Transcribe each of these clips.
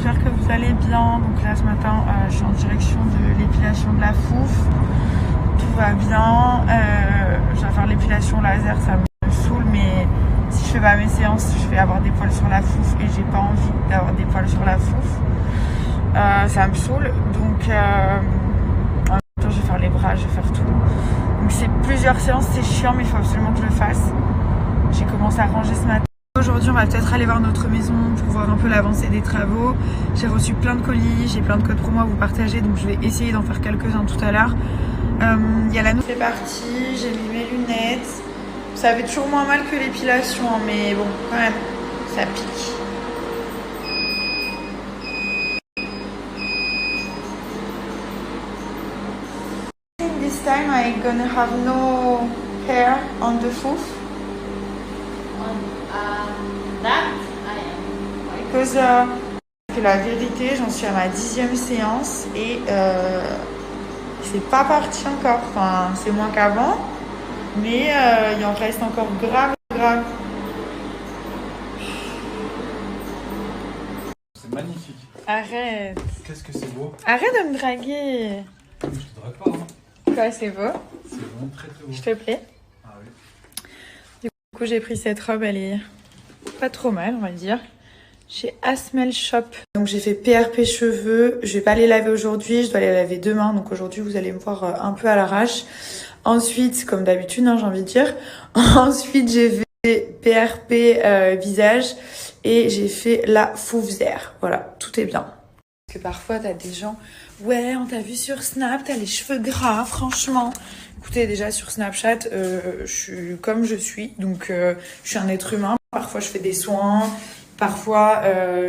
j'espère que vous allez bien. Donc là ce matin je suis en direction de l'épilation de la fouf. Tout va bien. Je vais faire l'épilation laser, ça me saoule, mais si je fais pas mes séances, je vais avoir des poils sur la fouf et j'ai pas envie d'avoir des poils sur la fouf. Ça me saoule, donc en même temps je vais faire les bras, je vais faire tout. Donc c'est plusieurs séances, c'est chiant, mais il faut absolument que je le fasse. J'ai commencé à ranger ce matin. Aujourd'hui, on va peut-être aller voir notre maison pour voir un peu l'avancée des travaux. J'ai reçu plein de colis, j'ai plein de codes promo à vous partager, donc je vais essayer d'en faire quelques-uns tout à l'heure. Il y a la nouvelle partie, j'ai mis mes lunettes. Ça fait toujours moins mal que l'épilation, hein, mais bon, quand même, ça pique. This time I'm gonna have no hair on the foot. Because la vérité, j'en suis à ma 10e séance et c'est pas parti encore. Enfin, c'est moins qu'avant, mais il en reste encore grave. C'est magnifique. Arrête. Qu'est-ce que c'est beau. Arrête de me draguer. Je te drague pas, hein. Quoi, c'est beau? C'est vraiment très très beau. Je te plais? Ah oui. Du coup, j'ai pris cette robe, elle est pas trop mal, on va dire. Chez Asmel Shop. Donc j'ai fait PRP cheveux. Je vais pas les laver aujourd'hui, je dois les laver demain. Donc aujourd'hui, vous allez me voir un peu à l'arrache. Ensuite, comme d'habitude, hein, j'ai envie de dire. Ensuite, j'ai fait PRP visage et j'ai fait la foufzère. Voilà, tout est bien. Parce que parfois, t'as des gens, ouais, on t'a vu sur Snap, t'as les cheveux gras, franchement. Écoutez, déjà sur Snapchat, je suis comme je suis. Donc je suis un être humain. Parfois, je fais des soins. Parfois,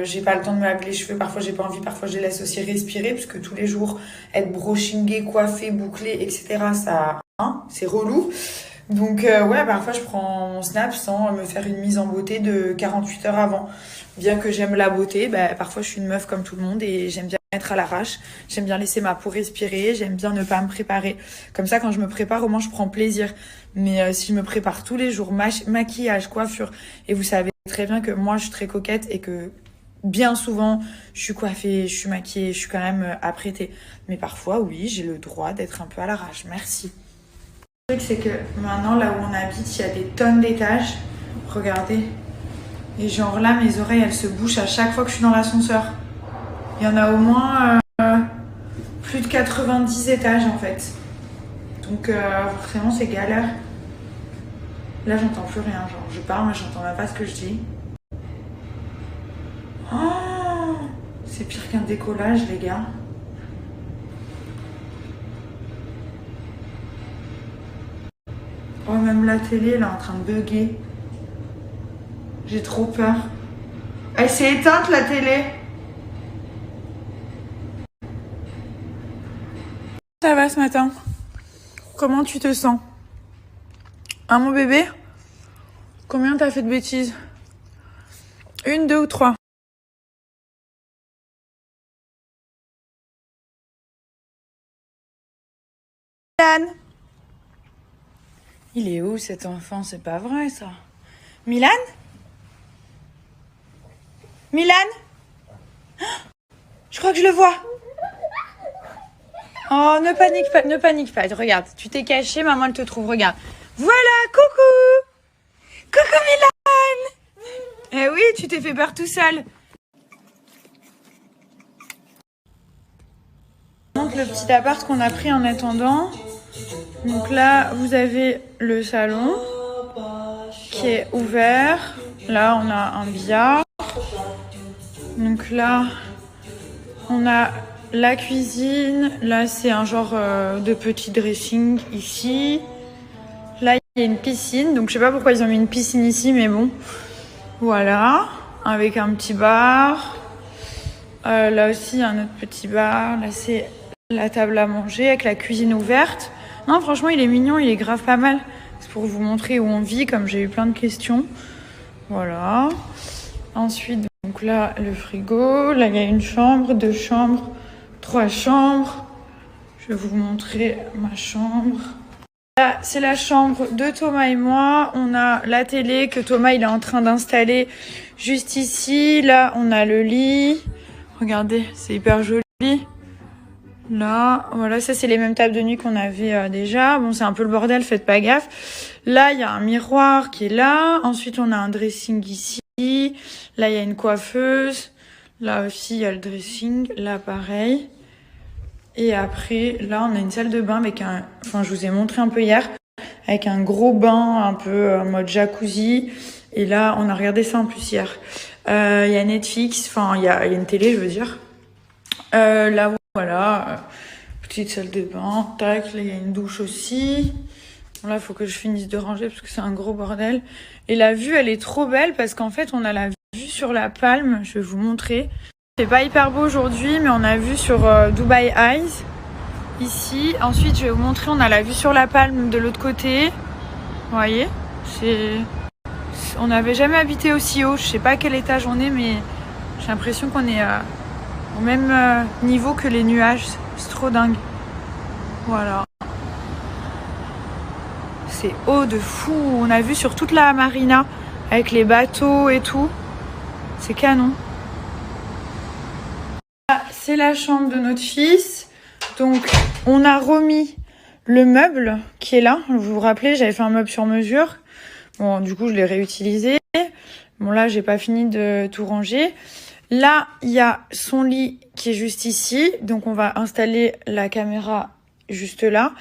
j'ai pas le temps de me laver les cheveux, parfois j'ai pas envie, parfois je les laisse aussi respirer, parce que tous les jours, être brushingé, coiffé, bouclé, etc., ça, hein, c'est relou. Donc, ouais, parfois je prends mon snap sans me faire une mise en beauté de 48 heures avant. Bien que j'aime la beauté, bah, parfois je suis une meuf comme tout le monde et j'aime bien être à l'arrache. J'aime bien laisser ma peau respirer, j'aime bien ne pas me préparer. Comme ça, quand je me prépare, au moins je prends plaisir. Mais si je me prépare tous les jours, maquillage, coiffure, et vous savez très bien que moi je suis très coquette et que bien souvent je suis coiffée, je suis maquillée, je suis quand même apprêtée. Mais parfois, oui, j'ai le droit d'être un peu à l'arrache. Merci. Le truc, c'est que maintenant, là où on habite, il y a des tonnes d'étages. Regardez. Et genre là, mes oreilles, elles se bouchent à chaque fois que je suis dans l'ascenseur. Il y en a au moins plus de 90 étages en fait. Donc forcément, c'est galère. Là, j'entends plus rien. Genre, je parle, mais j'entends même pas ce que je dis. Oh, c'est pire qu'un décollage, les gars. Oh, même la télé, elle est en train de bugger. J'ai trop peur. Elle s'est éteinte, la télé. Ça va ce matin? Comment tu te sens? Hein, mon bébé? Combien t'as fait de bêtises? 1, 2 ou 3? Milan? Il est où cet enfant? C'est pas vrai ça. Milan? Milan? Je crois que je le vois. Oh, ne panique pas, ne panique pas. Regarde, tu t'es caché, maman elle te trouve. Regarde. Voilà, coucou! Coucou Milan! Eh oui, tu t'es fait peur tout seul. Donc le petit appart qu'on a pris en attendant. Donc là, vous avez le salon qui est ouvert. Là, on a un billard. Donc là, on a la cuisine. Là, c'est un genre de petit dressing ici. Là, il y a une piscine. Donc, je sais pas pourquoi ils ont mis une piscine ici, mais bon. Voilà. Avec un petit bar. Là aussi, un autre petit bar. Là, c'est la table à manger avec la cuisine ouverte. Non, franchement, il est mignon. Il est grave pas mal. C'est pour vous montrer où on vit, comme j'ai eu plein de questions. Voilà. Ensuite, donc là, le frigo. Là, il y a une chambre, 2 chambres, 3 chambres. Je vais vous montrer ma chambre. Là, c'est la chambre de Thomas et moi. On a la télé que Thomas il est en train d'installer juste ici. Là, on a le lit. Regardez, c'est hyper joli. Là, voilà, ça c'est les mêmes tables de nuit qu'on avait déjà. Bon, c'est un peu le bordel, faites pas gaffe. Là, il y a un miroir qui est là. Ensuite, on a un dressing ici. Là, il y a une coiffeuse. Là aussi, il y a le dressing. Là, pareil. Et après, là, on a une salle de bain avec un... Enfin, je vous ai montré un peu hier. Avec un gros bain, un peu en mode jacuzzi. Et là, on a regardé ça en plus hier. Il y a Netflix. Enfin, il y a une télé, je veux dire. Là, voilà. Petite salle de bain. Tac, là, il y a une douche aussi. Bon, là, il faut que je finisse de ranger parce que c'est un gros bordel. Et la vue, elle est trop belle parce qu'en fait, on a la vue sur la palme. Je vais vous montrer. C'est pas hyper beau aujourd'hui, mais on a vu sur Dubai Eyes. Ici. Ensuite, je vais vous montrer, on a la vue sur la palme de l'autre côté. Vous voyez, on n'avait jamais habité aussi haut. Je sais pas à quel étage on est, mais j'ai l'impression qu'on est au même niveau que les nuages. C'est trop dingue. Voilà. C'est haut de fou. On a vu sur toute la marina avec les bateaux et tout. C'est canon. C'est la chambre de notre fils. Donc, on a remis le meuble qui est là. Vous vous rappelez, j'avais fait un meuble sur mesure. Bon, du coup, je l'ai réutilisé. Bon, là, j'ai pas fini de tout ranger. Là, il y a son lit qui est juste ici. Donc, on va installer la caméra juste là.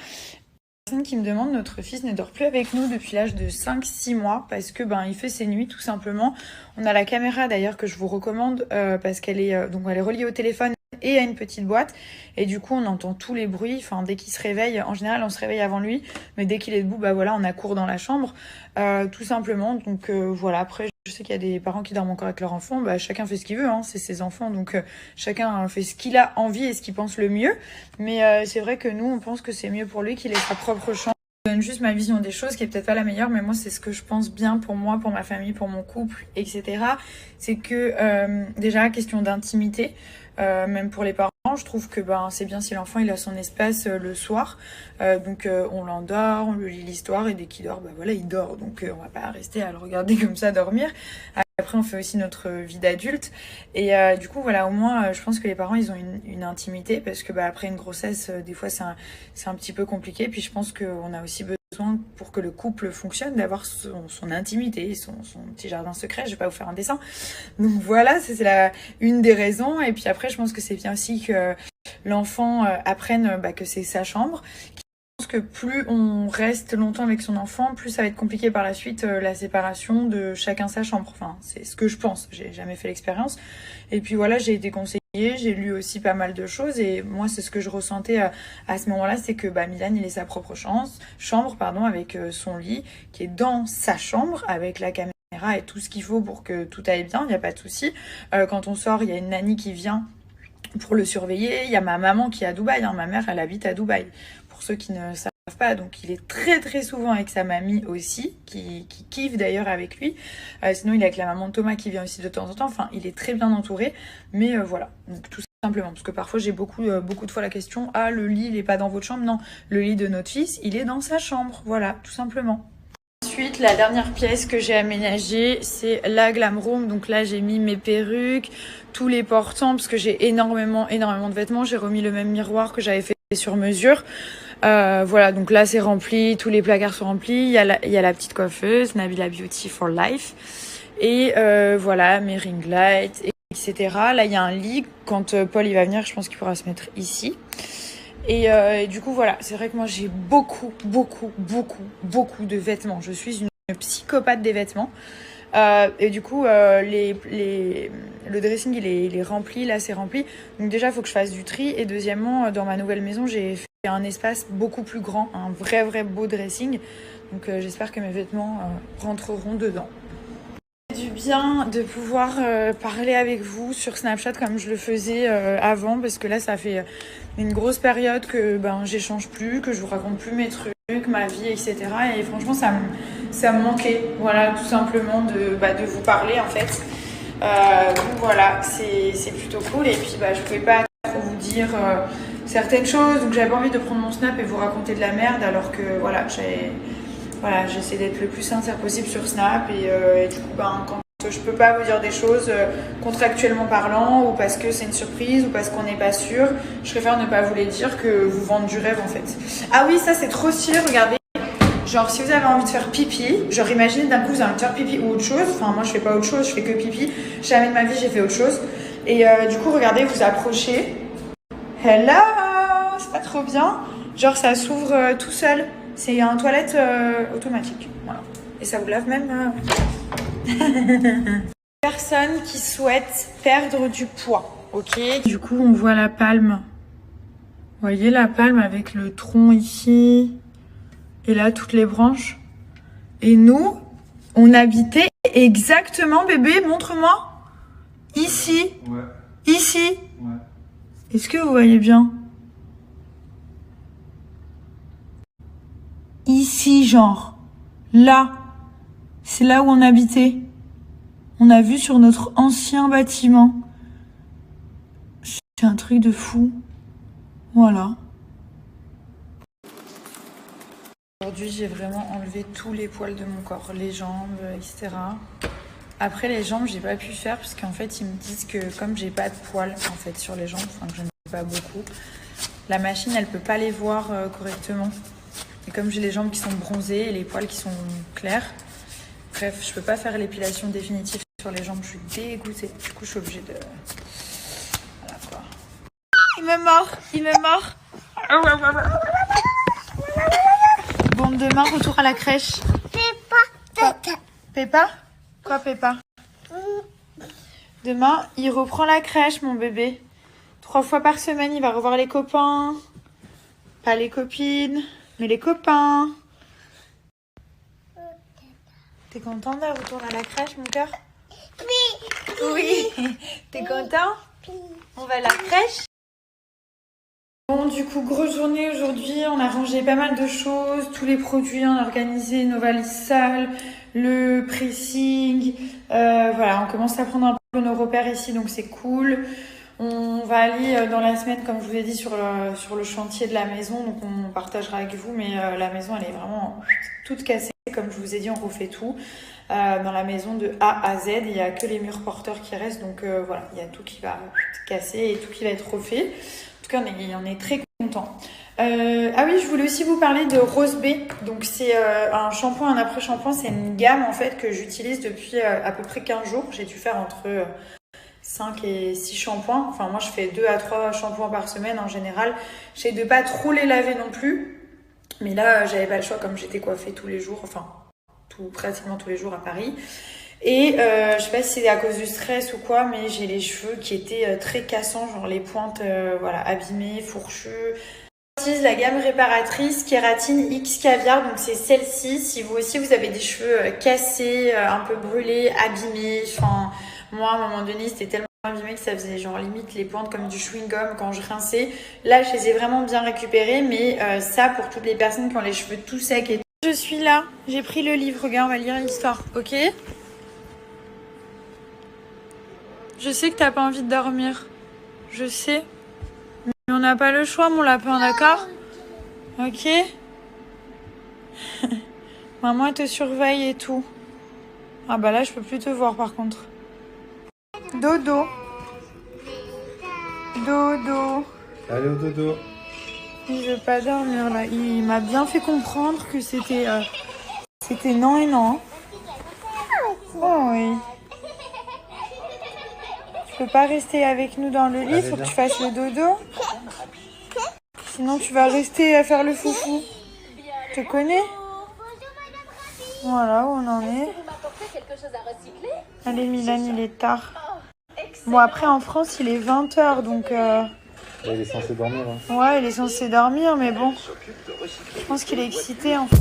Personne qui me demande, notre fils ne dort plus avec nous depuis l'âge de 5-6 mois parce que il fait ses nuits tout simplement. On a la caméra d'ailleurs que je vous recommande parce qu'elle est donc elle est reliée au téléphone et à une petite boîte et du coup on entend tous les bruits. Enfin, dès qu'il se réveille, en général on se réveille avant lui, mais dès qu'il est debout, voilà, on accourt dans la chambre tout simplement. Donc voilà, après je sais qu'il y a des parents qui dorment encore avec leur enfant, chacun fait ce qu'il veut, hein, c'est ses enfants, donc chacun fait ce qu'il a envie et ce qu'il pense le mieux. Mais c'est vrai que nous, on pense que c'est mieux pour lui qu'il ait sa propre chambre. Je donne juste ma vision des choses, qui est peut-être pas la meilleure, mais moi c'est ce que je pense bien pour moi, pour ma famille, pour mon couple, etc. C'est que déjà, question d'intimité, même pour les parents, je trouve que c'est bien si l'enfant il a son espace le soir. Donc on l'endort, on lui lit l'histoire et dès qu'il dort, voilà, il dort. Donc on va pas rester à le regarder comme ça dormir. Après, on fait aussi notre vie d'adulte. Et du coup, voilà, au moins, je pense que les parents, ils ont une intimité parce que après une grossesse, des fois, c'est un petit peu compliqué. Puis je pense qu'on a aussi besoin, pour que le couple fonctionne, d'avoir son intimité, son petit jardin secret. Je vais pas vous faire un dessin. Donc voilà, c'est une des raisons. Et puis après, je pense que c'est bien aussi que l'enfant apprenne que c'est sa chambre. Je pense que plus on reste longtemps avec son enfant, plus ça va être compliqué par la suite la séparation de chacun sa chambre. Enfin, c'est ce que je pense. J'ai jamais fait l'expérience. Et puis voilà, j'ai été conseillée, j'ai lu aussi pas mal de choses et moi c'est ce que je ressentais à ce moment-là, c'est que Milan il est sa propre chambre avec son lit qui est dans sa chambre avec la caméra et tout ce qu'il faut pour que tout aille bien. Il n'y a pas de souci. Quand on sort, il y a une nanny qui vient pour le surveiller. Il y a ma maman qui est à Dubaï. Ma mère, elle habite à Dubaï. Pour ceux qui ne savent pas, donc il est très très souvent avec sa mamie aussi, qui kiffe d'ailleurs avec lui. Sinon, il est avec la maman de Thomas qui vient aussi de temps en temps. Enfin, il est très bien entouré. Mais voilà, donc tout simplement. Parce que parfois, j'ai beaucoup de fois la question, ah, le lit, il n'est pas dans votre chambre. Non, le lit de notre fils, il est dans sa chambre. Voilà, tout simplement. Ensuite, la dernière pièce que j'ai aménagée, c'est la glam room. Donc là, j'ai mis mes perruques, tous les portants, parce que j'ai énormément de vêtements. J'ai remis le même miroir que j'avais fait sur mesure. Voilà, donc là, c'est rempli, tous les placards sont remplis. Il y a la petite coiffeuse, Nabila Beauty for Life. Et voilà, mes ring lights, etc. Là, il y a un lit. Quand Paul il va venir, je pense qu'il pourra se mettre ici. Et du coup, voilà, c'est vrai que moi, j'ai beaucoup de vêtements. Je suis une psychopathe des vêtements. Et du coup, le dressing, il est rempli. Là, c'est rempli. Donc déjà, il faut que je fasse du tri. Et deuxièmement, dans ma nouvelle maison, j'ai fait un espace beaucoup plus grand. Un vrai beau dressing. Donc j'espère que mes vêtements rentreront dedans. Du bien de pouvoir parler avec vous sur Snapchat comme je le faisais avant, parce que là ça fait une grosse période que j'échange plus, que je vous raconte plus mes trucs, ma vie, etc. Et franchement ça me manquait, voilà, tout simplement de vous parler en fait. Donc voilà, c'est plutôt cool. Et puis je pouvais pas trop vous dire certaines choses, donc j'avais pas envie de prendre mon Snap et vous raconter de la merde, alors que voilà, j'essaie d'être le plus sincère possible sur Snap et du coup quand Je peux pas vous dire des choses contractuellement parlant ou parce que c'est une surprise ou parce qu'on n'est pas sûr. Je préfère ne pas vous les dire que vous vendre du rêve en fait. Ah oui, ça c'est trop stylé, regardez. Genre si vous avez envie de faire pipi, genre imaginez d'un coup vous avez envie de faire pipi ou autre chose. Enfin moi je fais pas autre chose, je fais que pipi. Jamais de ma vie j'ai fait autre chose. Et du coup regardez, vous approchez. Hello, c'est pas trop bien. Genre ça s'ouvre tout seul. C'est un toilette automatique. Voilà. Et ça vous lave même. Personne qui souhaite perdre du poids, ok? Du coup, on voit la palme. Vous voyez la palme avec le tronc ici et là toutes les branches. Et nous, on habitait exactement, bébé, montre-moi. Ici. Ouais. Ici. Ouais. Est-ce que vous voyez bien? Ici, genre. Là. C'est là où on habitait. On a vu sur notre ancien bâtiment. C'est un truc de fou. Voilà. Aujourd'hui, j'ai vraiment enlevé tous les poils de mon corps. Les jambes, etc. Après, les jambes, j'ai pas pu faire parce qu'en fait, ils me disent que comme j'ai pas de poils en fait sur les jambes, enfin que je n'en ai pas beaucoup, la machine, elle peut pas les voir correctement. Et comme j'ai les jambes qui sont bronzées et les poils qui sont clairs, bref, je peux pas faire l'épilation définitive sur les jambes, je suis dégoûtée. Du coup, je suis obligée de... Voilà quoi. Il me mord, il me mord. Bon, demain, retour à la crèche. Peppa. Peppa? Quoi, Peppa? Demain, il reprend la crèche, mon bébé. 3 fois par semaine, il va revoir les copains. Pas les copines, mais les copains. T'es content de retourner à la crèche, mon cœur? Oui. Oui. T'es content? On va à la crèche? Bon, du coup, grosse journée aujourd'hui. On a rangé pas mal de choses. Tous les produits, on a organisé nos valises sales, le pressing. Voilà, on commence à prendre un peu nos repères ici, donc c'est cool. On va aller dans la semaine, comme je vous ai dit, sur le chantier de la maison. Donc on partagera avec vous, mais la maison, elle est vraiment toute cassée. Comme je vous ai dit, on refait tout. Dans la maison de A à Z, il n'y a que les murs porteurs qui restent. Donc voilà, il y a tout qui va casser et tout qui va être refait. En tout cas, on est très contents. Ah oui, je voulais aussi vous parler de Rose B. Donc c'est un shampoing, un après-shampoing. C'est une gamme en fait que j'utilise depuis à peu près 15 jours. J'ai dû faire entre 5 et 6 shampoings. Enfin, moi, je fais 2 à 3 shampoings par semaine en général. J'essaie de pas trop les laver non plus. Mais là, j'avais pas le choix comme j'étais coiffée tous les jours. Enfin, pratiquement tous les jours à Paris. Et je sais pas si c'est à cause du stress ou quoi, mais j'ai les cheveux qui étaient très cassants. Genre les pointes voilà, abîmées, fourchues. J'utilise la gamme réparatrice Kératine X Caviar. Donc c'est celle-ci. Si vous aussi, vous avez des cheveux cassés, un peu brûlés, abîmés. Enfin... Moi, à un moment donné, c'était tellement abîmé que ça faisait genre limite les pointes comme du chewing-gum quand je rinçais. Là, je les ai vraiment bien récupérés, mais ça, pour toutes les personnes qui ont les cheveux tout secs et tout. Je suis là, j'ai pris le livre, regarde, on va lire l'histoire, ok? Je sais que t'as pas envie de dormir, je sais. Mais on n'a pas le choix, mon lapin, d'accord? Ok? Maman, elle te surveille et tout. Ah bah là, je peux plus te voir par contre. Dodo. Dodo. Allez au dodo. Il veut pas dormir là. Il m'a bien fait comprendre que c'était non et non. Oh oui. Tu peux pas rester avec nous dans le lit, faut que tu fasses le dodo. Sinon tu vas rester à faire le foufou. Tu te connais? Voilà où on en est. Allez Milan, il est tard. Bon après en France il est 20h donc... Il est censé dormir. Hein. Ouais il est censé dormir mais bon. Je pense qu'il est excité en fait.